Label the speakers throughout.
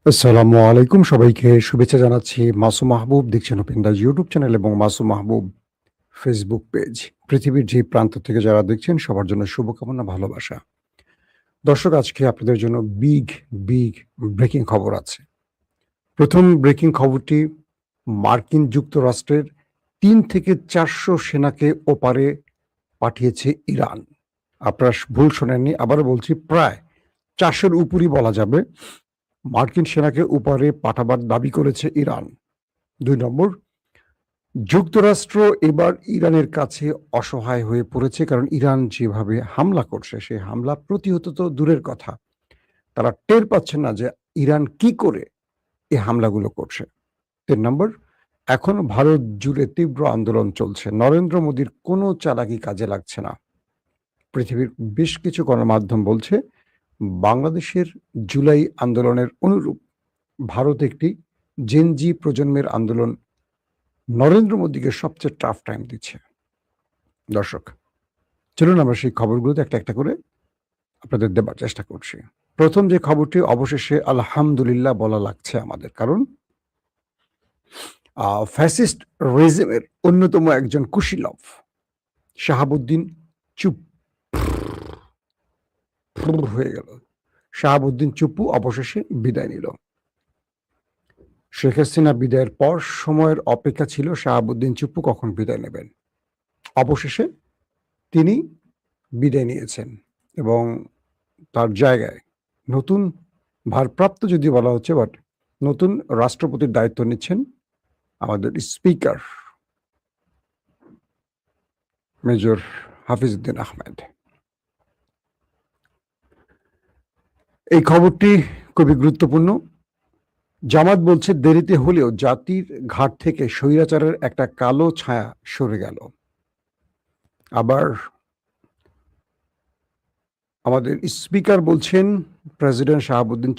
Speaker 1: আসসালামু আলাইকুম, সবাইকে শুভেচ্ছা জানাচ্ছি। মাসুম মাহবুব দেখছেন ওপেনদাজ ইউটিউব চ্যানেল এবং মাসুম মাহবুব ফেসবুক পেজ। পৃথিবীর যে প্রান্ত থেকে যারা দেখছেন সবার জন্য শুভকামনা, ভালোবাসা। দর্শক, আজকে আপনাদের জন্য বিগ ব্রেকিং খবর আছে। প্রথম ব্রেকিং খবরটি, মার্কিন যুক্তরাষ্ট্রের ৩ থেকে ৪০০ সেনাকে ওপারে পাঠিয়েছে ইরান। আপনারা ভুল শোনেননি, আবারও বলছি, প্রায় ৪০০-র উপরই বলা যাবে মার্কিন সেনাকে ওপারে পাঠাবার দাবি করেছে ইরান। ২ নম্বর, যুক্তরাষ্ট্র এবার ইরানের কাছে অসহায় হয়ে পড়েছে, কারণ ইরান যেভাবে হামলা করছে সেই হামলা প্রতিহত তো দূরের কথা, তারা টের পাচ্ছেন না যে ইরান কি করে এই হামলাগুলো করছে। ৩ নম্বর, এখন ভারত জুড়ে তীব্র আন্দোলন চলছে, নরেন্দ্র মোদীর কোনো চালাকি কাজে লাগছে না। পৃথিবীর বেশ কিছু গণমাধ্যম বলছে বাংলাদেশের জুলাই আন্দোলনের অনুরূপ ভারত একটি জেনজি প্রজন্মের আন্দোলন নরেন্দ্র মোদীকে সবচেয়ে টাফ টাইম দিচ্ছে। দর্শক, চলুন আমরা সেই খবরগুলোতে একটা একটা করে আপনাদের দেবার চেষ্টা করছি। প্রথম যে খবরটি, অবশেষে আলহামদুলিল্লাহ বলা লাগছে আমাদের, কারণ ফ্যাসিস্ট রেজিমের অন্যতম একজন কুশীলভ শাহাবুদ্দিন চুপ হয়ে গেল। শাহাবুদ্দিন চুপ্পু অবশেষে বিদায় নিল। শেখ হাসিনা বিদায়ের পর সময়ের অপেক্ষা ছিল শাহাবুদ্দিন চুপ্পু কখন বিদায় নেবেন। অবশেষে তিনি বিদায় নিয়েছেন এবং তার জায়গায় নতুন ভারপ্রাপ্ত যদি বলা হচ্ছে, বাট নতুন রাষ্ট্রপতির দায়িত্ব নিচ্ছেন আমাদের স্পিকার মেজর হাফিজউদ্দিন আহমেদ। এই খবরটি খুবই গুরুত্বপূর্ণ। জামাত বলছে দেরিতে হলেও জাতির ঘাট থেকে স্বৈরাচারের একটা কালো ছায়া সরে গেল। আবার আমাদের স্পিকার বলছেন প্রেসিডেন্ট শাহাবুদ্দিন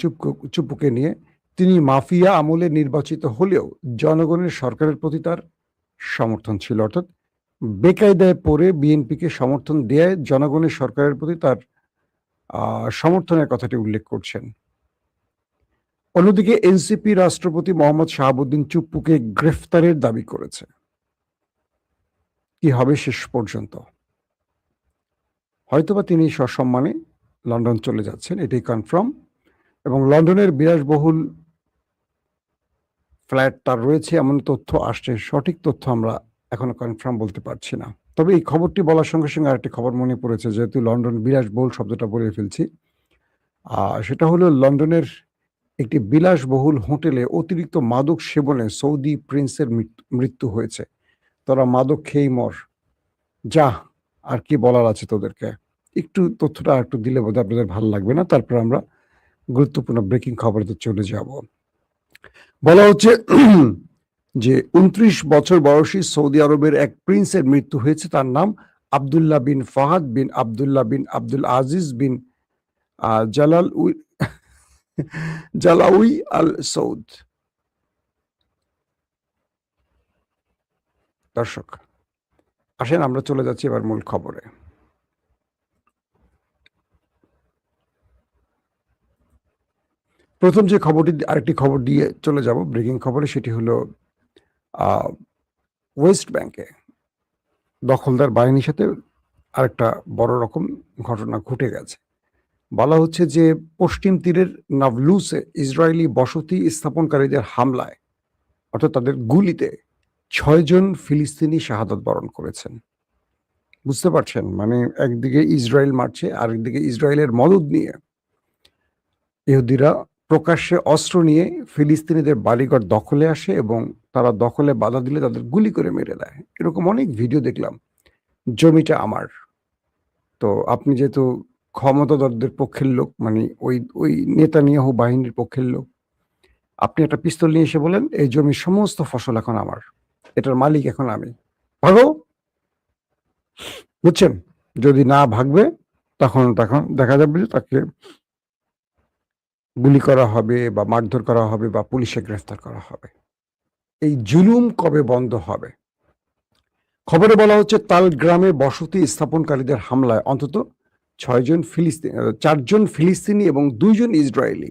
Speaker 1: চুপ্পুকে নিয়ে, তিনি মাফিয়া আমলে নির্বাচিত হলেও জনগণের সরকারের প্রতি তার সমর্থন ছিল, অর্থাৎ বেকায়দায় পড়ে বিএনপিকে সমর্থন দেয় জনগণের সরকারের প্রতি তার সমর্থনের কথাটি উল্লেখ করছেন। অন্যদিকে এনসিপি রাষ্ট্রপতি মোহাম্মদ শাহাবুদ্দিন চুপ্পুকে গ্রেফতারের দাবি করেছে। কি হবে শেষ পর্যন্ত? হয়তোবা তিনি সসম্মানে লন্ডন চলে যাচ্ছেন, এটাই কনফার্ম। এবং লন্ডনের বিলাসবহুল ফ্ল্যাট তার রয়েছে এমন তথ্য আসছে, সঠিক তথ্য আমরা এখনো কনফার্ম বলতে পারছি না। তবে এই খবরটি বলার সঙ্গে সঙ্গে আরেকটি খবর মনে পড়েছে, যেহেতু লন্ডন বিলাসবহুল শব্দটা বলে ফেলছি। সেটা হলো লন্ডনের একটি বিলাসবহুল হোটেলে অতিরিক্ত মাদক সেবনে সৌদি প্রিন্সের মৃত্যু হয়েছে। তোরা মাদক খেয়েই মর, যা আর কি বলার আছে তোদেরকে। একটু তথ্যটা একটু দিলে বোধহয় আপনাদের ভালো লাগবে না। তারপর আমরা গুরুত্বপূর্ণ ব্রেকিং খবরেতে চলে যাব। বলা হচ্ছে যে ২৯ বছর বয়সী সৌদি আরবের এক প্রিন্সের মৃত্যু হয়েছে। তার নাম আবদুল্লাহ বিন ফাহাদ বিন আবদুল্লাহ বিন আব্দুল আজিজ বিন জালাউই আল সৌদ। দর্শক, আসেন আমরা চলে যাচ্ছি এবার মূল খবরে। প্রথম যে খবরটি, আরেকটি খবর দিয়ে চলে যাব ব্রেকিং খবরে, সেটি হলো ওয়েস্ট ব্যাংকে দখলদার বাহিনীর সাথে আরেকটা বড় রকম ঘটনা ঘটে গেছে। বলা হচ্ছে যে পশ্চিম তীরের নাবলুসে ইসরায়েলি বসতি স্থাপনকারীদের হামলায়, অর্থাৎ তাদের গুলিতে ৬ জন ফিলিস্তিনি শাহাদাত বরণ করেছেন। বুঝতে পারছেন? মানে একদিকে ইসরায়েল মারছে, আরেকদিকে ইসরায়েলের মদদ নিয়ে ইহুদিরা প্রকাশ্যে অস্ত্র নিয়ে ফিলিস্তিনিদের বাড়িঘর দখলে আসে এবং তারা দখলে বাধা দিলে তাদের গুলি করে মেরে দেয়। এরকম অনেক ভিডিও দেখলাম। জমিটা আমার। তো আপনি যেহেতু ক্ষমতাধরদের পক্ষের লোক, মানে ওই নেতানিয়াহু বাহিনীর পক্ষের লোক, আপনি একটা পিস্তল নিয়ে এসে বলেন এই জমির সমস্ত ফসল এখন আমার, এটার মালিক এখন আমি, ভাগো। বুঝছেন? যদি না ভাগবে তখন দেখা যাবে যে তাকে গুলি করা হবে বা মারধর করা হবে বা পুলিশে গ্রেফতার করা হবে। এই জুলুম কবে বন্ধ হবে? খবরে বলা হচ্ছে তাল গ্রামে বসতি স্থাপনকারীদের হামলায় অন্তত 4 জন ফিলিস্তিনি এবং 2 জন ইসরায়েলি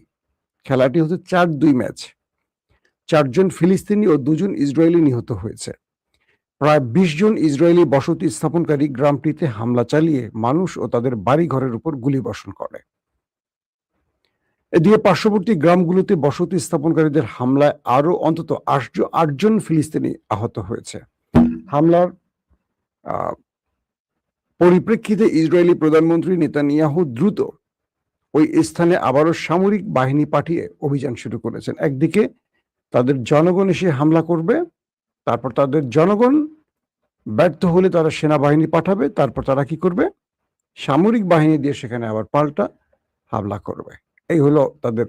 Speaker 1: খেলাটি হচ্ছে 4-2 ম্যাচ। 4 জন ফিলিস্তিনি ও 2 জন ইসরায়েলি নিহত হয়েছে। প্রায় 20 জন ইসরায়েলি বসতি স্থাপনকারী গ্রামটিতে হামলা চালিয়ে মানুষ ও তাদের বাড়িঘরের উপর গুলিবর্ষণ করে। এদিকে পার্শ্ববর্তী গ্রামগুলোতে বসতি স্থাপনকারীদের হামলায় আরো অন্তত 8 জন ফিলিস্তিনি আহত হয়েছে। হামলার পরিপ্রেক্ষিতে ইসরায়েলি প্রধানমন্ত্রী নেতানিয়াহু দ্রুত ওই স্থানে আবারও সামরিক বাহিনী পাঠিয়ে অভিযান শুরু করেছেন। একদিকে তাদের জনগণ এসে হামলা করবে, তারপর তাদের জনগণ ব্যর্থ হলে তারা সেনাবাহিনী পাঠাবে, তারপর তারা কি করবে, সামরিক বাহিনী দিয়ে সেখানে আবার পাল্টা হামলা করবে। এই হলো তাদের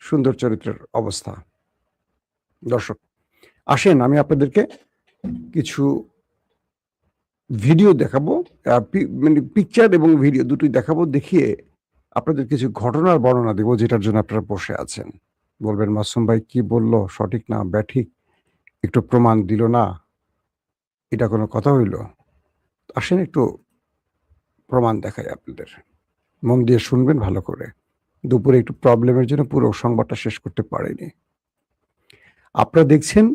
Speaker 1: সুন্দর চরিত্রের অবস্থা। দর্শক আসেন আমি আপনাদেরকে কিছু ভিডিও দেখাবো, মানে পিকচার এবং ভিডিও দুটোই দেখাবো, দেখিয়ে আপনাদের কিছু ঘটনার বর্ণনা দেবো যেটার জন্য আপনারা বসে আছেন। বলবেন মাসুম ভাই কি বললো, সঠিক না ব্যাঠিক, একটু প্রমাণ দিল না, এটা কোনো কথা হইল? আসেন একটু প্রমাণ দেখাই আপনাদের, মন দিয়ে শুনবেন ভালো করে। দুপুরে একটু প্রবলেমের জন্য পুরো সংবাদটা শেষ করতে পারিনি। আপনারা দেখছেন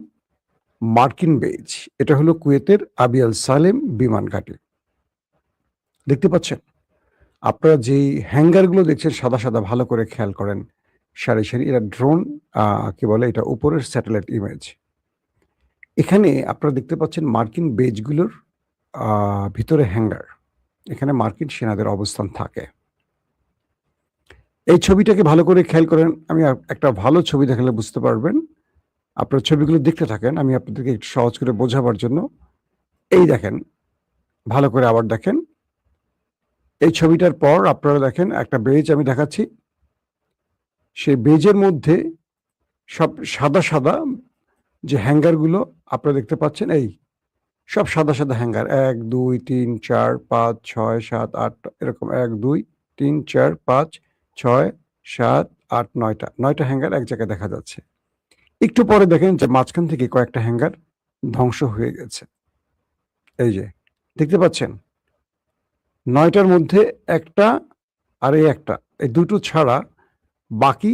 Speaker 1: মার্কিন বেজ, এটা হলো কুয়েতের আবি আল সালেম বিমান ঘাঁটি। দেখতে পাচ্ছেন আপনারা যেই হ্যাঙ্গারগুলো দেখছেন সাদা সাদা, ভালো করে খেয়াল করেন, সারি সারি, এরা ড্রোন কি বলে, এটা উপরের স্যাটেলাইট ইমেজ। এখানে আপনারা দেখতে পাচ্ছেন মার্কিন বেজগুলোর ভিতরে হ্যাঙ্গার, এখানে মার্কিন সেনাদের অবস্থান থাকে। এই ছবিটাকে ভালো করে খেয়াল করেন, আমি একটা ভালো ছবি দেখালে বুঝতে পারবেন। আপনার ছবিগুলো দেখতে থাকেন, আমি আপনাদেরকে একটু সহজ করে বোঝাবার জন্য। এই দেখেন, ভালো করে আবার দেখেন এই ছবিটার পর আপনারা দেখেন একটা বেজ আমি দেখাচ্ছি, সেই বেজের মধ্যে সব সাদা সাদা যে হ্যাঙ্গারগুলো আপনারা দেখতে পাচ্ছেন, এই সব সাদা সাদা হ্যাঙ্গার, 1 2 3 4 5 6 7 8 এরকম 1 2 3 4 5 6 7 8 9টা হ্যাঙ্গার এক জায়গায় দেখা যাচ্ছে। একটু পরে দেখেন যে মাঝখান থেকে কয়েকটা হ্যাঙ্গার ধ্বংস হয়ে গেছে। এই যে দেখতে পাচ্ছেন 9টার মধ্যে একটা আর এই একটা, এই দুটো ছাড়া বাকি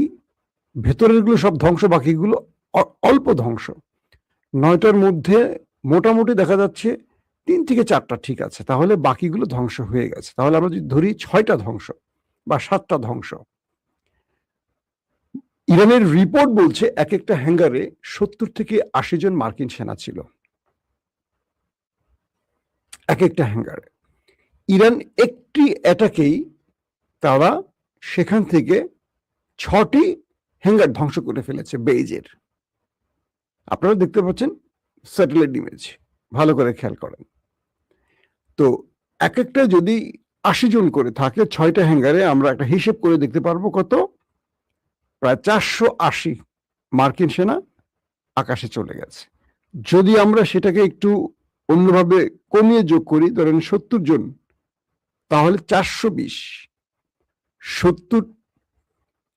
Speaker 1: ভেতরেরগুলো সব ধ্বংস, বাকিগুলো অল্প ধ্বংস। 9টার মধ্যে মোটামুটি দেখা যাচ্ছে 3 থেকে 4টা ঠিক আছে, তাহলে বাকিগুলো ধ্বংস হয়ে গেছে। তাহলে আমরা যদি ধরি 6টা ধ্বংস বা 7টা ধ্বংস। ইরানের রিপোর্ট বলছে এক একটা হ্যাঙ্গারে 70 থেকে 80 জন মার্কিন সেনা ছিল এক একটা হ্যাঙ্গারে। ইরান একটি অ্যাটাকেই তারা সেখান থেকে 6টি হ্যাঙ্গার ধ্বংস করে ফেলেছে বেইজের। আপনারা দেখতে পাচ্ছেন স্যাটেলাইট ইমেজ, ভালো করে খেয়াল করেন। তো এক একটা যদি 80 জন করে থাকে 6টা হ্যাঙ্গারে, আমরা একটা হিসেব করে দেখতে পারবো কত, প্রায় 480 মার্কিন সেনা আকাশে চলে গেছে। যদি আমরা সেটাকে একটু অন্যভাবে কমিয়ে যোগ করি, ধরেন 70 জন, তাহলে 420, 70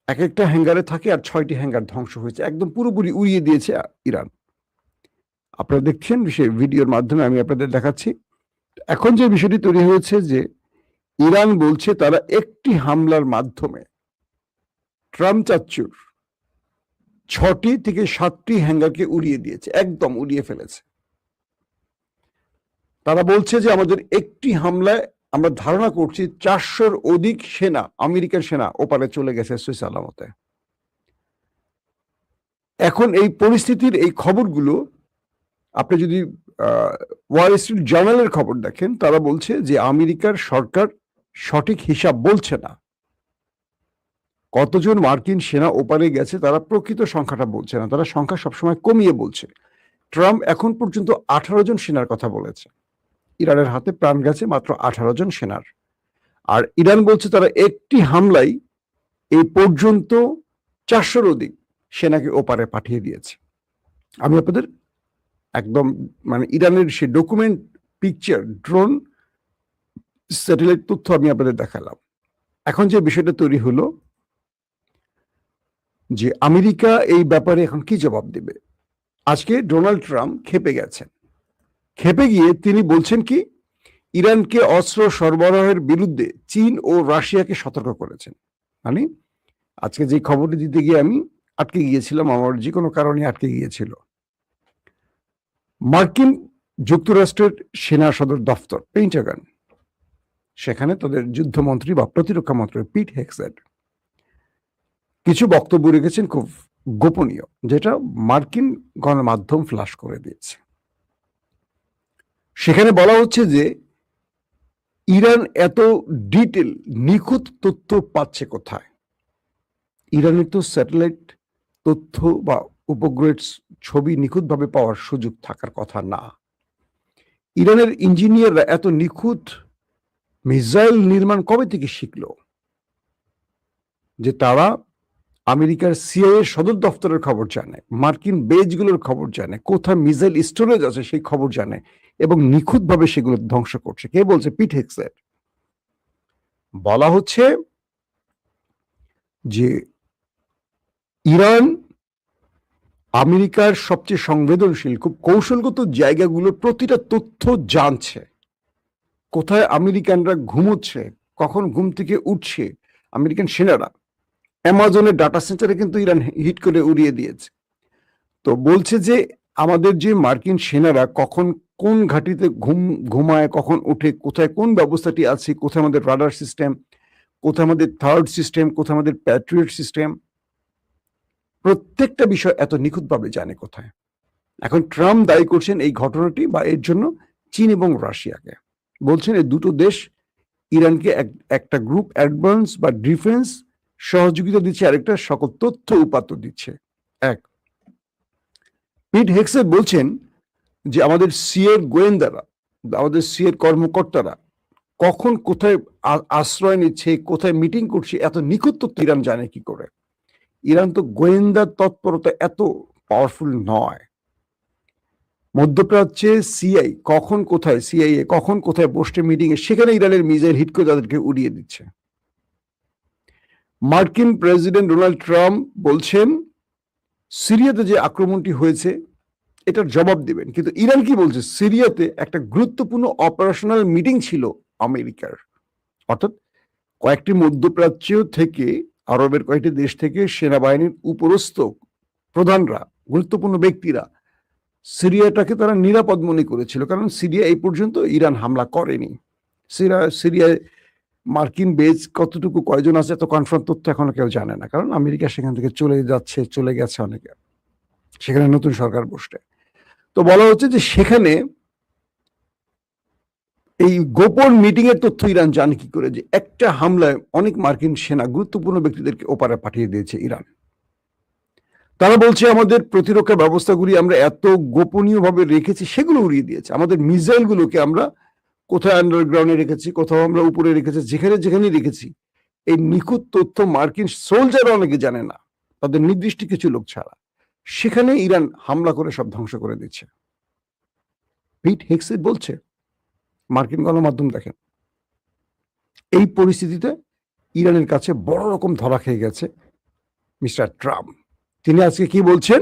Speaker 1: এক একটা হ্যাঙ্গারে থাকে, আর 6টি হ্যাঙ্গার ধ্বংস হয়েছে, একদম পুরোপুরি উড়িয়ে দিয়েছে ইরান। আপনারা দেখছেন সেই ভিডিওর মাধ্যমে আমি আপনাদের দেখাচ্ছি। এখন যে বিষয়টি তৈরি হয়েছে যে ইরান বলছে তারা একটি হামলার মাধ্যমে ট্রাম্প চাচ্চুর 6টি থেকে 7টি হ্যাঙ্গারকে উড়িয়ে দিয়েছে, একদম উড়িয়ে ফেলেছে। তারা বলছে যে আমাদের একটি হামলায় আমরা ধারণা করছি 400-র অধিক সেনা, আমেরিকার সেনা ওপারে চলে গেছে সুইস আলামতে। এখন এই পরিস্থিতির এই খবরগুলো আপনি যদি ওয়াল স্ট্রিট জার্নালের খবর দেখেন, তারা বলছে যে আমেরিকার সরকার সঠিক হিসাব বলছে না, কতজন মার্কিন সেনা ওপারে গেছে তারা প্রকৃত সংখ্যাটা বলছে না, তারা সংখ্যা সবসময় কমিয়ে বলছে। ট্রাম্প এখন পর্যন্ত 18 জন সেনার কথা বলেছে, ইরানের হাতে প্রাণ গেছে মাত্র 18 জন সেনার। আর ইরান বলছে তারা একটি হামলায় এই পর্যন্ত 400-র অধিক সেনাকে ওপারে পাঠিয়ে দিয়েছে। আমি আপনাদের একদম মানে ইরানের সেই ডকুমেন্ট, পিকচার, ড্রোন, স্যাটেলাইট তথ্য আমি আপনাদের দেখালাম। এখন যে বিষয়টা তৈরি হলো যে আমেরিকা এই ব্যাপারে এখন কি জবাব দেবে। আজকে ডোনাল্ড ট্রাম্প খেপে গেছেন, খেপে গিয়ে তিনি বলছেন কি, ইরানকে অস্ত্র সরবরাহের বিরুদ্ধে চীন ও রাশিয়াকে সতর্ক করেছেন। মানে আজকে যে খবরটি দিতে গিয়ে আমি আটকে গিয়েছিলাম, আমার যে কোনো কারণে আটকে গিয়েছিল। মার্কিন যুক্তরাষ্ট্রের সেনা সদর দফতর পেন্টাগন, সেখানে তাদের যুদ্ধমন্ত্রী বা প্রতিরক্ষা মন্ত্রী পিট হেগসেট কিছু বক্তব্য রেখেছেন খুব গোপনীয়, যেটা মার্কিন গণমাধ্যম ফ্লাশ করে দিয়েছে। সেখানে বলা হচ্ছে যে ইরান এত ডিটেল নিখুঁত তথ্য পাচ্ছে কোথায়। ইরানের তো স্যাটেলাইট তথ্য বা উপগ্রহের ছবি নিখুঁতভাবে পাওয়ার সুযোগ থাকার কথা না। ইরানের ইঞ্জিনিয়াররা এত নিখুঁত মিসাইল নির্মাণ কবে থেকে শিখলো যে তারা আমেরিকার সিআইএ সদর দফতরের খবর জানে, মার্কিন বেজগুলোর খবর জানে, কোথায় মিসাইল স্টোরেজ আছে সেই খবর জানে এবং নিখুঁতভাবে সেগুলো ধ্বংস করছে। কে বলছে? পিট হেগসেট। বলা হচ্ছে যে ইরান আমেরিকার সবচেয়ে সংবেদনশীল খুব কৌশলগত জায়গাগুলোর প্রতিটা তথ্য জানছে। কোথায় আমেরিকানরা ঘুমোচ্ছে, কখন ঘুম থেকে উঠছে আমেরিকান সেনারা। অ্যামাজনের ডাটা সেন্টারে কিন্তু ইরান হিট করে উড়িয়ে দিয়েছে। তো বলছে যে আমাদের যে মার্কিন সেনারা কখন কোন ঘাঁটিতে ঘুমায়, কখন উঠে, কোথায় কোন ব্যবস্থাটি আছে, কোথায় আমাদের রাডার সিস্টেম, কোথায় আমাদের থার্ড সিস্টেম, কোথায় আমাদের প্যাট্রিয়ট সিস্টেম, প্রত্যেকটা বিষয় এত নিখুঁতভাবে জানে কোথায়। এখন ট্রাম্প দায়ী করছেন এই ঘটনাটি বা এর জন্য চীন এবং রাশিয়াকে। বলছেন এই দুটো দেশ ইরানকে একটা গ্রুপ অ্যাডভান্স বা ডিফেন্স সহযোগিতা দিচ্ছে, আরেকটা সকল তথ্য উপাত্ত দিচ্ছে। এক, পিট হেগসেট বলছেন যে আমাদের সিএর গোয়েন্দারা, আমাদের সিএর কর্মকর্তারা কখন কোথায় আশ্রয় নিচ্ছে, কোথায় মিটিং করছে, এত নিখুঁত তথ্য ইরান জানে কি করে? ইরান তো গোয়েন্দা তৎপরতা এত পাওয়ারফুল নয়। মধ্যপ্রাচ্যে সিআই কখন কোথায়, সিআইএ কখন কোথায় বসছে মিটিং এ, সেখানে ইরানের মিসাইল হিট করে তাদেরকে উড়িয়ে দিচ্ছে। মার্কিন প্রেসিডেন্ট ডোনাল্ড ট্রাম্প বলছেন সিরিয়াতে যে আক্রমণটি হয়েছে এটার জবাব দিবেন, কিন্তু ইরান কি বলছে? সিরিয়াতে একটা গুরুত্বপূর্ণ অপারেশনাল মিটিং ছিল আমেরিকার, অর্থাৎ কয়েকটি মধ্যপ্রাচ্য থেকে, আরবের কয়েকটি দেশ থেকে সেনাবাহিনীর উপরস্থ প্রধানরা, গুরুত্বপূর্ণ ব্যক্তিরা সিরিয়াটাকে তারা নিরাপদ মনে করেছিল, কারণ সিরিয়া এই পর্যন্ত ইরান হামলা করেনি। সিরিয়ায় মার্কিন বেজ কতটুকু, কয়জন আছে, এত কনফার্ম তথ্য এখনো কেউ জানে না, কারণ আমেরিকা সেখান থেকে চলে গেছে অনেকে, সেখানে নতুন সরকার বসবে। তো বলা হচ্ছে যে সেখানে এই গোপন মিটিং এর তথ্য ইরান জানে কি করে যে একটা হামলায় অনেক মার্কিন সেনা গুরুত্বপূর্ণ ব্যক্তিদেরকে ওপারে পাঠিয়ে দিয়েছে ইরান। তারা বলছে আমাদের প্রতিরক্ষা ব্যবস্থাগুলি আমরা এত গোপনীয়ভাবে রেখেছি, সেগুলো উড়িয়ে দিয়েছে। আমাদের মিসাইলগুলোকে আমরা কোথায় আন্ডারগ্রাউন্ডে রেখেছি, কোথাও আমরা উপরে রেখেছি, যেখানে যেখানে রেখেছি, এই নিখুঁত তথ্য মার্কিন সোলজার অনেকে জানে না, তাদের নির্দিষ্ট কিছু লোক ছাড়া। সেখানে ইরান হামলা করে সব ধ্বংস করে দিচ্ছে। পিট হেগসেট বলছে, মার্কিন গণমাধ্যম দেখেন, এই পরিস্থিতিতে ইরানের কাছে বড় রকম ধরা খেয়ে গেছে মিস্টার ট্রাম্প। তিনি আজকে কি বলছেন?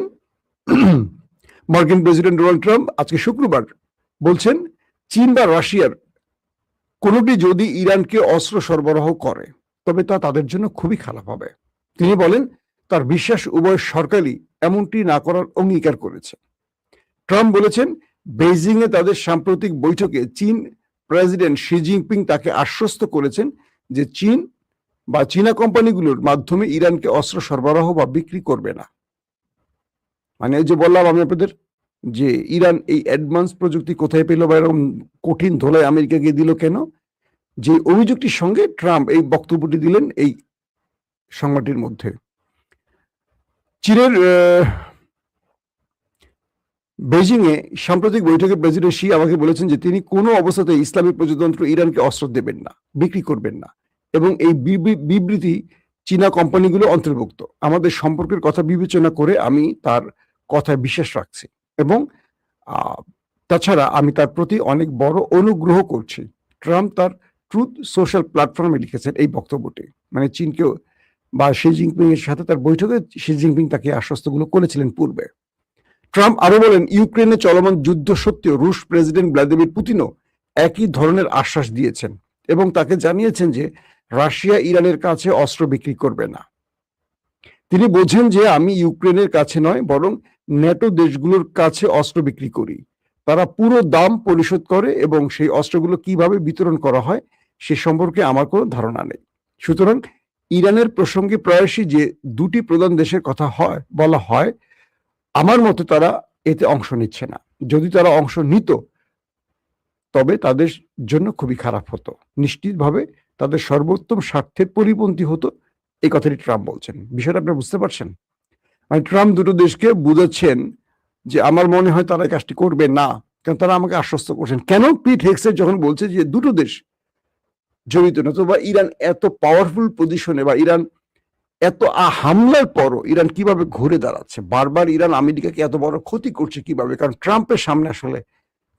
Speaker 1: মার্কিন প্রেসিডেন্ট ডোনাল্ড ট্রাম্প আজকে শুক্রবার বলছেন চীন বা রাশিয়ার কোনোটি যদি ইরানকে অস্ত্র সরবরাহ করে তবে তা তাদের জন্য খুবই খারাপ হবে। তিনি বলেন তার বিশ্বাস উভয় সরকারই এমনটি না করার অঙ্গীকার করেছে। ট্রাম্প বলেছেন বেইজিং এ তাদের সাম্প্রতিক বৈঠকে চীন প্রেসিডেন্ট শি জিনপিং তাকে আশ্বস্ত করেছেন যে চীন বা চীনা কোম্পানিগুলোর মাধ্যমে ইরানকে অস্ত্র সরবরাহ বা বিক্রি করবে না। মানে যে বললাম আমি আপনাদের যে ইরান এই অ্যাডভান্স প্রযুক্তি কোথায় পেল বা এরকম কঠিন ধোলাই আমেরিকাকে দিল কেন, যে অভিযোগটির সঙ্গে ট্রাম্প এই বক্তব্যটি দিলেন এই সংবাদটির মধ্যে। চীনের বেইজিং এ সাম্প্রতিক বৈঠকে প্রেসিডেন্ট শি আমাকে বলেছেন যে তিনি কোনো অবস্থাতে ইসলামী প্রজাতন্ত্র ইরানকে অস্ত্র দেবেন না, বিক্রি করবেন না, এবং এই বিবৃতি চীনা কোম্পানিগুলো অন্তর্ভুক্ত। আমাদের সম্পর্কের কথা বিবেচনা করে আমি তার কথায় বিশ্বাস রাখছি এবং তাছাড়া আমি তার প্রতি অনেক বড় অনুগ্রহ করছি। ট্রাম্প তার ট্রুথ সোশ্যাল প্ল্যাটফর্মে লিখেছেন এই বক্তব্যটি, মানে চীনকেও বা শি জিনপিং এর সাথে তার বৈঠকে শি জিনপিং তাকে আশ্বস্তগুলো করেছিলেন পূর্বে। ট্রাম্প আরো বলেন ইউক্রেনে চলমান যুদ্ধ সত্ত্বেও রুশ প্রেসিডেন্ট ভ্লাদিমির পুতিনও একই ধরনের আশ্বাস দিয়েছেন এবং তাকে জানিয়েছেন যে রাশিয়া ইরানের কাছে অস্ত্র বিক্রি করবে না। তিনি বোঝেন যে আমি ইউক্রেনের কাছে নয় বরং ন্যাটো দেশগুলোর কাছে অস্ত্র বিক্রি করি, তারা পুরো দাম পরিশোধ করে এবং সেই অস্ত্রগুলো কিভাবে বিতরণ করা হয় সে সম্পর্কে আমার কোনো ধারণা নেই। সুতরাং ইরানের প্রসঙ্গে প্রায়শই যে দুটি প্রধান দেশের কথা বলা হয়, আমার মতে তারা এতে অংশ নিচ্ছে না। যদি তারা অংশ নিত তবে তাদের জন্য খুবই খারাপ হতো, নিশ্চিতভাবে তাদের সর্বোত্তম স্বার্থের পরিপন্থী হতো। এই কথাটি ট্রাম্প বলছেন। বিষয়টা আপনি বুঝতে পারছেন? মানে ট্রাম্প দুটো দেশকে বুঝাচ্ছেন যে আমার মনে হয় তারা এই কাজটি করবে না, কারণ তারা আমাকে আশ্বস্ত করছেন। কেন পিট হেগসেট যখন বলছে যে দুটো দেশ জড়িত না, তো বা ইরান এত পাওয়ারফুল পজিশনে বা ইরান এত হামলার পরও ইরান কিভাবে ঘুরে দাঁড়াচ্ছে, বারবার ইরান আমেরিকাকে এত বড় ক্ষতি করছে কিভাবে, কারণ ট্রাম্পের সামনে আসলে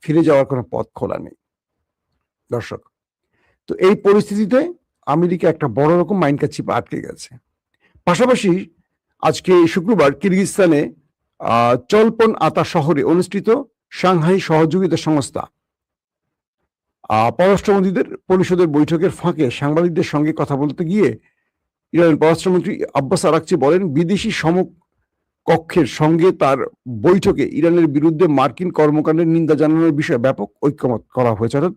Speaker 1: ফিরে যাওয়ার কোনো পথ খোলা নেই। দর্শক, তো এই পরিস্থিতিতে আমেরিকা একটা বড় রকম মাইনকার চিপে আটকে গেছে। পাশাপাশি আজকে শুক্রবার কিরগিজস্তানে চলপন আতা শহরে অনুষ্ঠিত সাংহাই সহযোগিতা সংস্থা পররাষ্ট্রমন্ত্রীদের পরিষদের বৈঠকের ফাঁকে সাংবাদিকদের সঙ্গে কথা বলতে গিয়ে ইরানের পররাষ্ট্রমন্ত্রী আব্বাস আরাকচি বলেন, বিদেশি সমকক্ষের সঙ্গে তার বৈঠকে ইরানের বিরুদ্ধে মার্কিন কর্মকাণ্ডের নিন্দা জানানোর বিষয়ে ব্যাপক ঐক্যমত করা হয়েছে। অর্থাৎ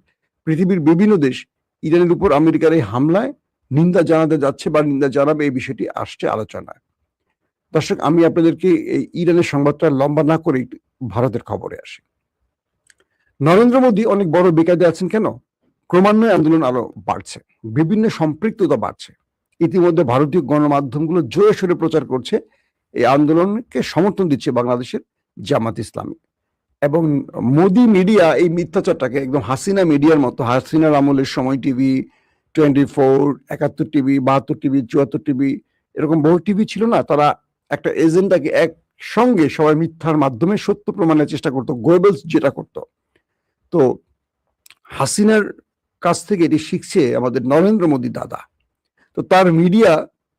Speaker 1: পৃথিবীর বিভিন্ন দেশ ইরানের উপর আমেরিকার এই হামলায় নিন্দা জানাতে যাচ্ছে বা নিন্দা জানাবে, এই বিষয়টি আসছে আলোচনায়। দর্শক, আমি আপনাদেরকে এই ইরানের সংবাদটা লম্বা না করে ভারতের খবরে আসি। নরেন্দ্র মোদী অনেক বড় বেকায়দে আছেন। কেন? ক্রমান্বয়ে আন্দোলন আরো বাড়ছে, বিভিন্ন সম্পৃক্ততা বাড়ছে। ইতিমধ্যে ভারতীয় গণমাধ্যমগুলো জোরে সোরে প্রচার করছে এই আন্দোলনকে সমর্থন দিচ্ছে বাংলাদেশের জামাত ইসলামী, এবং মোদি মিডিয়া এই মিথ্যাচারটাকে একদম হাসিনা মিডিয়ার মতো, হাসিনার আমলের সময় টিভি, 24, 71 টিভি, 72 টিভি, 74 টিভি, এরকম বহু টিভি ছিল না, তারা একটা এজেন্ডাকে একসঙ্গে সবাই মিথ্যার মাধ্যমে সত্য প্রমাণের চেষ্টা করতো, গোয়েবলস যেটা করতো। তো হাসিনার কাছ থেকে এটি শিখছে আমাদের নরেন্দ্র মোদী দাদা। তো তার মিডিয়া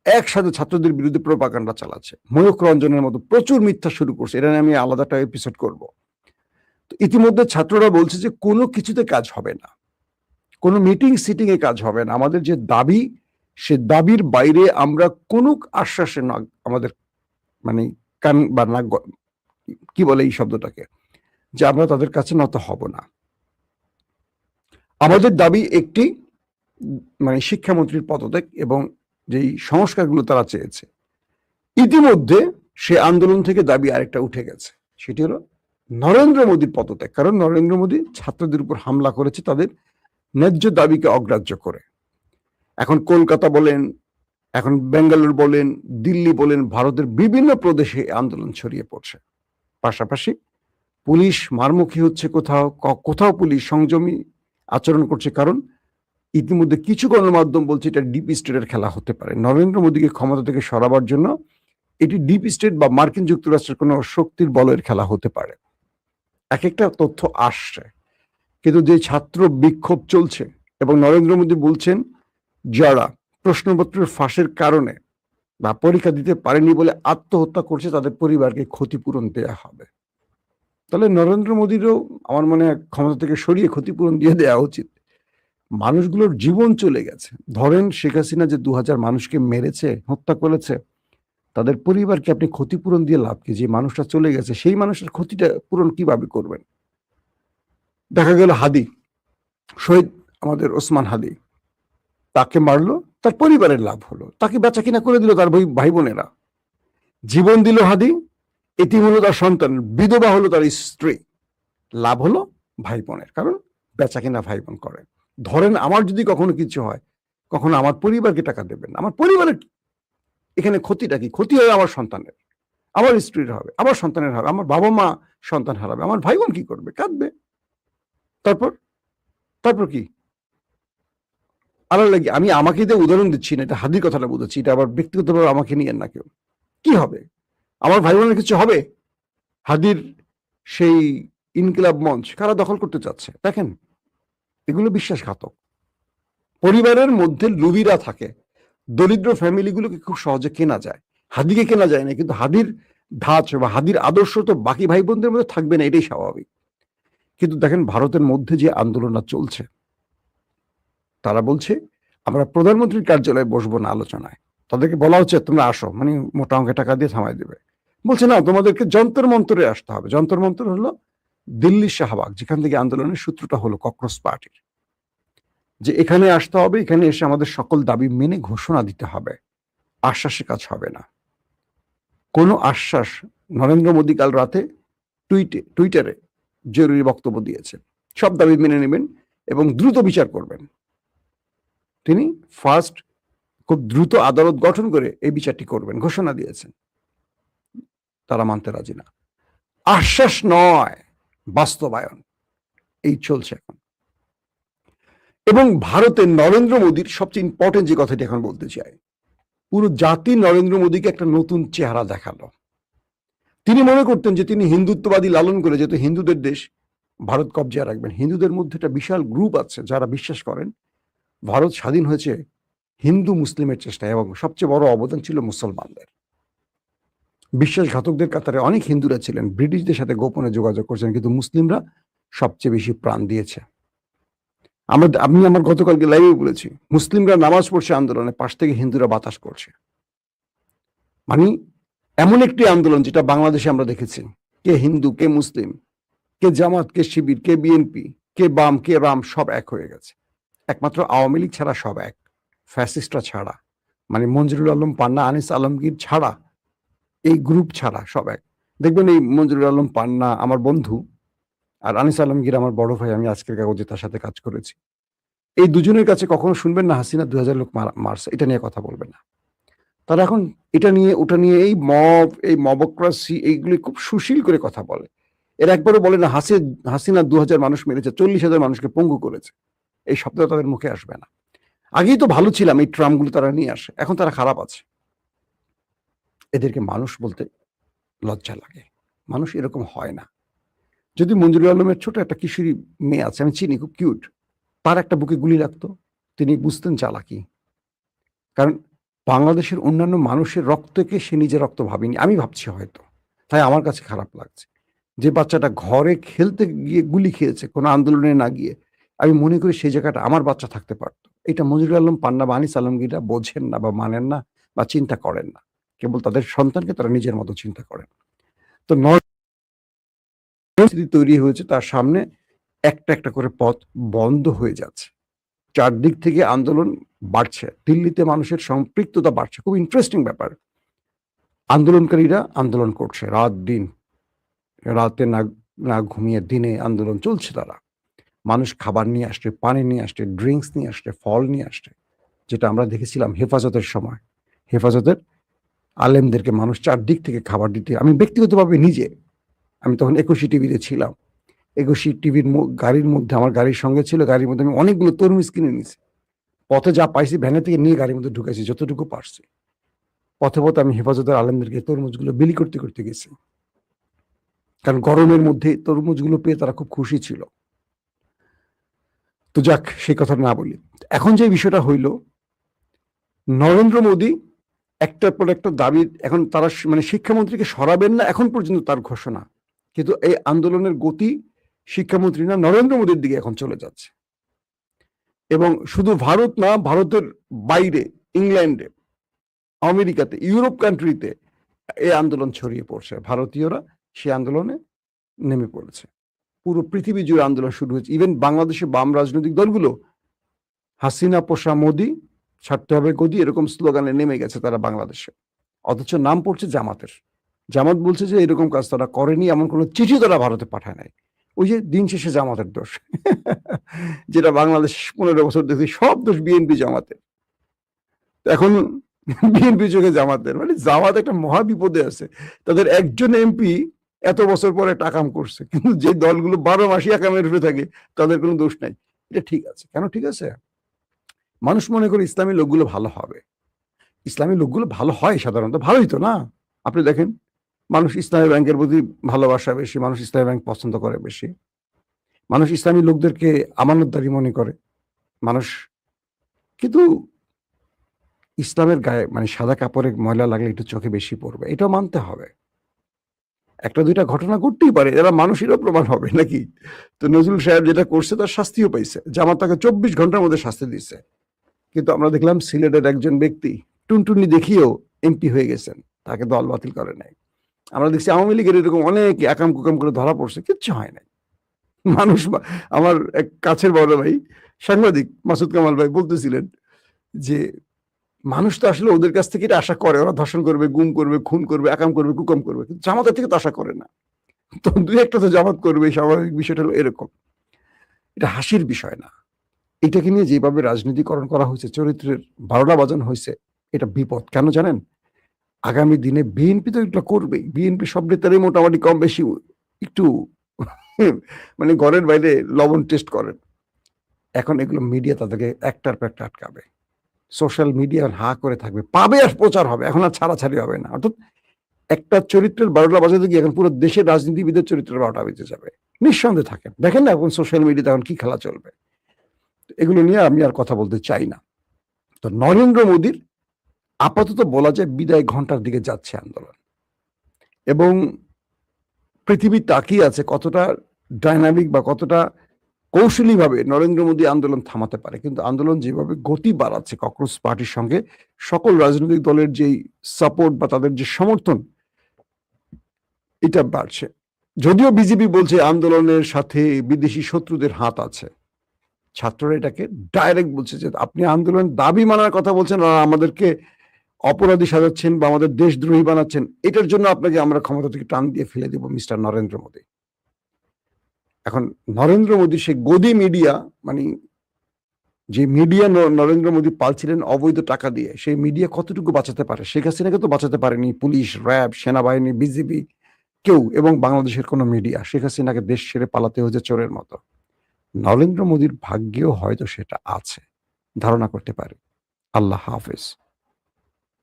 Speaker 1: একসাথে ছাত্রদের বিরুদ্ধে প্রোপাগান্ডা চালাচ্ছে, ময়ূখ রঞ্জনের মতো প্রচুর মিথ্যা শুরু করছে। এটা নিয়ে আমি আলাদাটা এপিসোড করব। তো ইতিমধ্যে ছাত্ররা বলছে যে কোনো কিছুতে কাজ হবে না, কোনো মিটিং সিটিং এ কাজ হবে না, আমাদের যে দাবি সে দাবির বাইরে আমরা কোনো আশ্বাসে না, আমাদের মানে কান বা না, কি বলে এই শব্দটাকে, যে আমরা তাদের কাছে নত হব না। আমাদের দাবি একটি, মানে শিক্ষামন্ত্রীর পদত্যাগ এবং যেই সংস্কারগুলো তারা চেয়েছে। ইতিমধ্যে সে আন্দোলন থেকে দাবি আরেকটা উঠে গেছে, সেটি হলো নরেন্দ্র মোদীর পদত্যাগ। কারণ নরেন্দ্র মোদী ছাত্রদের উপর হামলা করেছে তাদের ন্যায্য দাবিকে অগ্রাহ্য করে। এখন কলকাতা বলেন, এখন বেঙ্গালুরু বলেন, দিল্লি বলেন, ভারতের বিভিন্ন প্রদেশে আন্দোলন ছড়িয়ে পড়ছে। পাশাপাশি পুলিশ মারমুখী হচ্ছে, কোথাও কোথাও পুলিশ সংযমী আচরণ করছে, কারণ ইতিমধ্যে কিছু গণমাধ্যম বলছে এটা ডিপ স্টেটের খেলা হতে পারে। নরেন্দ্র মোদীকে ক্ষমতা থেকে সরাবার জন্য এটি ডিপ স্টেট বা মার্কিন যুক্তরাষ্ট্রের কোনো শক্তির বলের খেলা হতে পারে। এক একটা তথ্য আসছে, কিন্তু যে ছাত্র বিক্ষোভ চলছে এবং নরেন্দ্র মোদী বলছেন যারা প্রশ্নপত্রের ফাঁসের কারণে বা পরীক্ষা দিতে পারেনি বলে আত্মহত্যা করছে তাদের পরিবারকে ক্ষতিপূরণ দেয়া হবে। তাহলে নরেন্দ্র মোদীরও আমার মনে হয় ক্ষমতা থেকে সরিয়ে ক্ষতিপূরণ দিয়ে দেওয়া উচিত। মানুষগুলোর জীবন চলে গেছে। ধরেন শেখ হাসিনা যে 2000 মানুষকে মেরেছে, হত্যা করেছে, তাদের পরিবারকে আপনি ক্ষতিপূরণ দিয়ে লাভ কি? যে মানুষটা চলে গেছে সেই মানুষের ক্ষতিটা পূরণ কিভাবে করবেন? দেখা গেল হাদি, শহীদ আমাদের ওসমান হাদি, তাকে মারলো, তার পরিবারের লাভ হলো, তাকে বেচা কিনা করে দিল তার ভাই বোনেরা। জীবন দিল হাদি, এতিম হলো তার সন্তান, বিধবা হলো তার স্ত্রী, লাভ হলো ভাই বোনের, কারণ বেচা কিনা ভাই বোন করে। ধরেন আমার যদি কখনো কিছু হয়, কখনো আমার পরিবারকে টাকা দেবেন, আমার পরিবারের এখানে ক্ষতিটা কি? ক্ষতি হয় আমার সন্তানের, আমার স্ত্রীর হবে, আমার সন্তানের হবে, আমার বাবা মা সন্তান হারাবে, আমার ভাই বোন কি করবে? কাঁদবে। তারপর তারপর কি? আল্লাহ লাগি, আমি আমাকে দিয়ে উদাহরণ দিচ্ছি না, এটা হাদির কথাটা বুঝাচ্ছি, এটা আবার ব্যক্তিগতভাবে আমাকে নিয়েন না কেউ। কি হবে? আমার ভাই বোনের কিছু হবে? হাদির সেই ইনকিলাব মঞ্চ কারা দখল করতে চাচ্ছে? দেখেন, এগুলো বিশ্বাসঘাতক। পরিবারের মধ্যে লুবিরা থাকে, দরিদ্র ফ্যামিলিগুলোকে খুব সহজে কেনা যায়। হাদিকে কেনা যায় না, কিন্তু হাদির ধাঁচ বা হাদির আদর্শ তো বাকি ভাই বোনদের মধ্যে থাকবে না, এটাই স্বাভাবিক। কিন্তু দেখেন ভারতের মধ্যে যে আন্দোলনটা চলছে, তারা বলছে আমরা প্রধানমন্ত্রীর কার্যালয়ে বসবো না আলোচনায়, তাদেরকে বলা হচ্ছে তোমরা আসো, মানে মোটা অঙ্কের টাকা দিয়ে থামাই দেবে। বলছে না, তোমাদেরকে যন্তর মন্তরে আসতে হবে। যন্তর মন্তর হলো দিল্লি শাহবাগ, যেখান থেকে আন্দোলনের সূত্রটা হলো ককরোচ পার্টির, যে এখানে আসতে হবে, এখানে এসে আমাদের সকল দাবি মেনে ঘোষণা দিতে হবে। আশ্বাসে কাজ হবে না। কোনো আশ্বাস, নরেন্দ্র মোদী কাল রাতে টুইটারে জরুরি বক্তব্য দিয়েছেন, সব দাবি মেনে নেবেন এবং দ্রুত বিচার করবেন। তিনি ফার্স্ট খুব দ্রুত আদালত গঠন করে এই বিচারটি করবেন ঘোষণা দিয়েছেন। তারা মানতে রাজি না। আশ্বাস নয়, বাস্তবায়ন, এই চলছে এখন। এবং ভারতের নরেন্দ্র মোদীর সবচেয়ে ইম্পর্টেন্ট যে কথাটি এখন বলতে চাই, পুরো জাতি নরেন্দ্র মোদীকে একটা নতুন চেহারা দেখালো। তিনি মনে করতেন যে তিনি হিন্দুত্ববাদী লালন করে, যেহেতু হিন্দুদের দেশ, ভারত কবজা রাখবেন। হিন্দুদের মধ্যে একটা বিশাল গ্রুপ আছে যারা বিশ্বাস করেন ভারত স্বাধীন হয়েছে হিন্দু মুসলিমের চেষ্টায়, এবং সবচেয়ে বড় অবদান ছিল মুসলমানদের। বিশ্বাসঘাতকদের কাতারে অনেক হিন্দুরা ছিলেন, ব্রিটিশদের সাথে গোপনে যোগাযোগ করছেন, কিন্তু মুসলিমরা সবচেয়ে বেশি প্রাণ দিয়েছে। আমি আমার গতকালকে লাইভে বলেছি, মুসলিমরা নামাজ পড়ছে আন্দোলনে, পাশ থেকে হিন্দুরা বাতাস করছে। মানে এমন একটি আন্দোলন যেটা বাংলাদেশে আমরা দেখেছি, কে হিন্দু, কে মুসলিম, কে জামাত, কে শিবির, কে বিএনপি, কে বাম, কে রাম, সব এক হয়ে গেছে। একমাত্র আওয়ামী লীগ ছাড়া সব এক, ফ্যাসিস্টরা ছাড়া, মানে মঞ্জুরুল আলম পান্না, আনিস আলমগীর ছাড়া, এই গ্রুপ ছাড়া সব এক। দেখবেন এই মঞ্জুরুল আলম পান্না আমার বন্ধু, আর আনিস আলমগীর আমার বড় ভাই, আমি আজকের কাগজে তার সাথে কাজ করেছি। এই দুজনের কাছে কখনো শুনবেন না হাসিনা 2000 লোক মারছে, এটা নিয়ে কথা বলবে না। তারা এখন এটা নিয়ে ওটা নিয়ে, এই মবক্রাসি, এইগুলি খুব সুশীল করে কথা বলে। এর একবারও বলে না হাসিনা 2000 মানুষ মেরেছে, 40,000 মানুষকে পঙ্গু করেছে। এই শব্দ তাদের মুখে আসবে না। আগেই তো ভালো ছিলাম, এই ট্রামগুলো তারা নিয়ে আসে, এখন তারা খারাপ আছে। এদেরকে মানুষ বলতে লজ্জা লাগে। মানুষ এরকম হয় না। যদি মঞ্জুরুল আলমের ছোট একটা কিশোরী মেয়ে আছে, আমি চিনি, খুব কিউট, তার একটা বুকে গুলি লাগতো, তিনি বুঝতেন চালাকি। কারণ বাংলাদেশের অন্যান্য মানুষের রক্তকে সে নিজের রক্ত ভাবেনি, আমি ভাবছি হয়তো, তাই আমার কাছে খারাপ লাগছে। যে বাচ্চাটা ঘরে খেলতে গিয়ে গুলি খেয়েছে, কোনো আন্দোলনে না গিয়ে, আমি মনে করি সেই জায়গাটা আমার বাচ্চা থাকতে পারতো। এটা মঞ্জুরুল আলম পান্না বা আনিস আলমগীররা বোঝেন না বা মানেন না বা চিন্তা করেন না। কেবল তাদের সন্তানকে তারা নিজের মতো চিন্তা করেন। তো পরিস্থিতি তৈরি হয়েছে, তার সামনে একটা একটা করে পথ বন্ধ হয়ে যাচ্ছে। চারদিক থেকে আন্দোলন বাড়ছে, দিল্লিতে মানুষের সম্পৃক্ততা বাড়ছে। খুব ইন্টারেস্টিং ব্যাপার। আন্দোলনকারীরা আন্দোলন করছে রাত দিন, রাতে না ঘুমিয়ে দিনে আন্দোলন চলছে। তারা মানুষ খাবার নিয়ে আসছে, পানি নিয়ে আসছে, ড্রিঙ্কস নিয়ে আসছে, ফল নিয়ে আসছে, যেটা আমরা দেখেছিলাম হেফাজতের সময়। হেফাজতের আলেমদেরকে মানুষ চারদিক থেকে খাবার দিতে, আমি ব্যক্তিগতভাবে নিজে, আমি তখন 21 টিভিতে ছিলাম, 21 টিভির গাড়ির মধ্যে, আমার গাড়ির সঙ্গে ছিল, গাড়ির মধ্যে আমি অনেকগুলো তরমুজ কিনে নিয়েছি। পথে যা পাইছি ভ্যানে থেকে নিয়ে গাড়ির মধ্যে ঢুকাইছি যতটুকু পারছি। পথে পথে আমি হেফাজতের আলেমদেরকে তরমুজগুলো বিলি করতে করতে গেছি, কারণ গরমের মধ্যে তরমুজগুলো পেয়ে তারা খুব খুশি ছিল। তো যাক, সেই কথা না বলি। এখন যে বিষয়টা হইল, নরেন্দ্র মোদী একটার পর একটা দাবি, এখন তারা মানে শিক্ষামন্ত্রীকে সরাবেন না, এখন পর্যন্ত তার ঘোষণা। কিন্তু এই আন্দোলনের গতি শিক্ষামন্ত্রী না, নরেন্দ্র মোদীর দিকে এখন চলে যাচ্ছে। এবং শুধু ভারত না, ভারতের বাইরে, ইংল্যান্ডে, আমেরিকাতে, ইউরোপ কান্ট্রিতে এই আন্দোলন ছড়িয়ে পড়ছে। ভারতীয়রা সেই আন্দোলনে নেমে পড়েছে। পুরো পৃথিবী জুড়ে আন্দোলন শুরু হয়েছে। ইভেন বাংলাদেশে বাম রাজনৈতিক দলগুলো হাসিনা পোষা মোদি, ছাড়তে হবে গদি, এরকম স্লোগানে নেমে গেছে তারা বাংলাদেশে। অথচ নাম পড়ছে জামাতের। জামাত বলছে যে এরকম কাজ তারা করেনি, এমন কোনো চিঠি তারা ভারতে পাঠায় নাই। ওই যে দিন শেষে জামাতের দোষ যেটা বাংলাদেশ 15 বছর দেখি, সব দোষ বিএনপি জামাতের। এখন বিএনপি চোখে জামাতের, মানে জামাত একটা মহা বিপদে আছে। তাদের একজন এমপি এত বছর পরে টাকাম করছে, কিন্তু যে দলগুলো 12 মাসই একামের উপরে থাকে তাদের কোনো দোষ নাই। এটা ঠিক আছে। কেন ঠিক আছে? মানুষ মনে করে ইসলামী লোকগুলো ভালো হবে। ইসলামী লোকগুলো ভালো হয় সাধারণত, ভালোই তো না? আপনি দেখেন, মানুষ ইসলামী ব্যাংকের প্রতি ভালোবাসা বেশি, মানুষ ইসলামী ব্যাংক পছন্দ করে বেশি, মানুষ ইসলামী লোকদেরকে আমানতদারি মনে করে মানুষ। কিন্তু ইসলামের গায়ে, মানে সাদা কাপড়ে ময়লা লাগলে একটু চোখে বেশি পড়বে, এটাও মানতে হবে। একটা দুইটা ঘটনা ঘটতেই পারে, এরা মানুষেরও প্রমাণ হবে নাকি? তো নজরুল সাহেব যেটা করছে তার শাস্তিও পাইছে, জামাত তাকে 24 ঘন্টার মধ্যে শাস্তি দিচ্ছে। কিন্তু আমরা দেখলাম সিলেটের একজন ব্যক্তি টুনটুনি দেখিয়েও এমপি হয়ে গেছেন, তাকে দল বাতিল করে নাই। আমরা দেখছি আওয়ামী লীগের এরকম অনেক একাম কুকাম করে ধরা পড়ছে, কিচ্ছু হয় নাই। মানুষ আমার এক কাছের বড় ভাই সাংবাদিক মাসুদ কামাল ভাই বলতেছিলেন যে মানুষ তো আসলে ওদের কাছ থেকে এটা আশা করে, ওরা ধর্ষণ করবে, গুম করবে, খুন করবে, একাম করবে, কুকাম করবে, কিন্তু জামাতের থেকে তো আশা করে না। তো দুই একটা তো জামাত করবে, স্বাভাবিক। বিষয়টা হলো এরকম। এটা হাসির বিষয় না। এটাকে নিয়ে যেভাবে রাজনীতিকরণ করা হয়েছে, চরিত্রের ১২টা বাজানো হয়েছে, এটা বিপদ। কেন জানেন? আগামী দিনে বিএনপি তো এগুলো করবেই। বিএনপি সব নেতারাই মোটামুটি কম বেশি একটু মানে ঘরের বাইরে লবণ টেস্ট করেন। এখন এগুলো মিডিয়া তাদেরকে একটার পর একটা আটকাবে। সোশ্যাল মিডিয়া হা করে থাকবে। পাবে আর প্রচার হবে। এখন আর ছাড়াছাড়ি হবে না। অর্থাৎ একটা চরিত্রের ১২টা বাজাতে গিয়ে এখন পুরো দেশের রাজনীতিবিদের চরিত্রের ১২টা বেজে যাবে। নিঃসন্দেহে থাকেন। দেখেন না এখন সোশ্যাল মিডিয়াতে এখন কি খেলা চলবে। এগুলো নিয়ে আমি আর কথা বলতে চাই না। তো নরেন্দ্র মোদীর আপাতত বলা যায় বিদায় ঘন্টার দিকে যাচ্ছে আন্দোলন। এবং পৃথিবী তাকিয়ে আছে কতটা ডায়নামিক বা কতটা কৌশলীভাবে নরেন্দ্র মোদী আন্দোলন থামাতে পারে। কিন্তু আন্দোলন যেভাবে গতি বাড়াচ্ছে ককরোচ পার্টির সঙ্গে সকল রাজনৈতিক দলের যেই সাপোর্ট বা তাদের যে সমর্থন, এটা বাড়ছে। যদিও বিজেপি বলছে আন্দোলনের সাথে বিদেশি শত্রুদের হাত আছে। ছাত্ররা এটাকে ডাইরেক্ট বলছে যে আপনি আন্দোলনের দাবি মানার কথা বলছেন আর আমাদেরকে অপরাধী সাজাচ্ছেন বা আমাদের দেশদ্রোহী বানাচ্ছেন। এটার জন্য আপনাকে আমরা ক্ষমতা থেকে টান দিয়ে ফেলে দেব মিস্টার নরেন্দ্র মোদী। এখন নরেন্দ্র মোদী সেই গদি মিডিয়া, মানে যে মিডিয়া নরেন্দ্র মোদী পালছিলেন অবৈধ টাকা দিয়ে, সেই মিডিয়া কতটুকু বাঁচাতে পারে? শেখ হাসিনাকে তো বাঁচাতে পারেনি পুলিশ, র‍্যাব, সেনাবাহিনী, বিজিবি কেউ, এবং বাংলাদেশের কোনো মিডিয়া। শেখ হাসিনাকে দেশ ছেড়ে পালাতে হয়েছে চোরের মতো। নরেন্দ্র মোদীর ভাগ্যেও হয়তো সেটা আছে। ধারণা করতে পারি। আল্লাহ হাফেজ।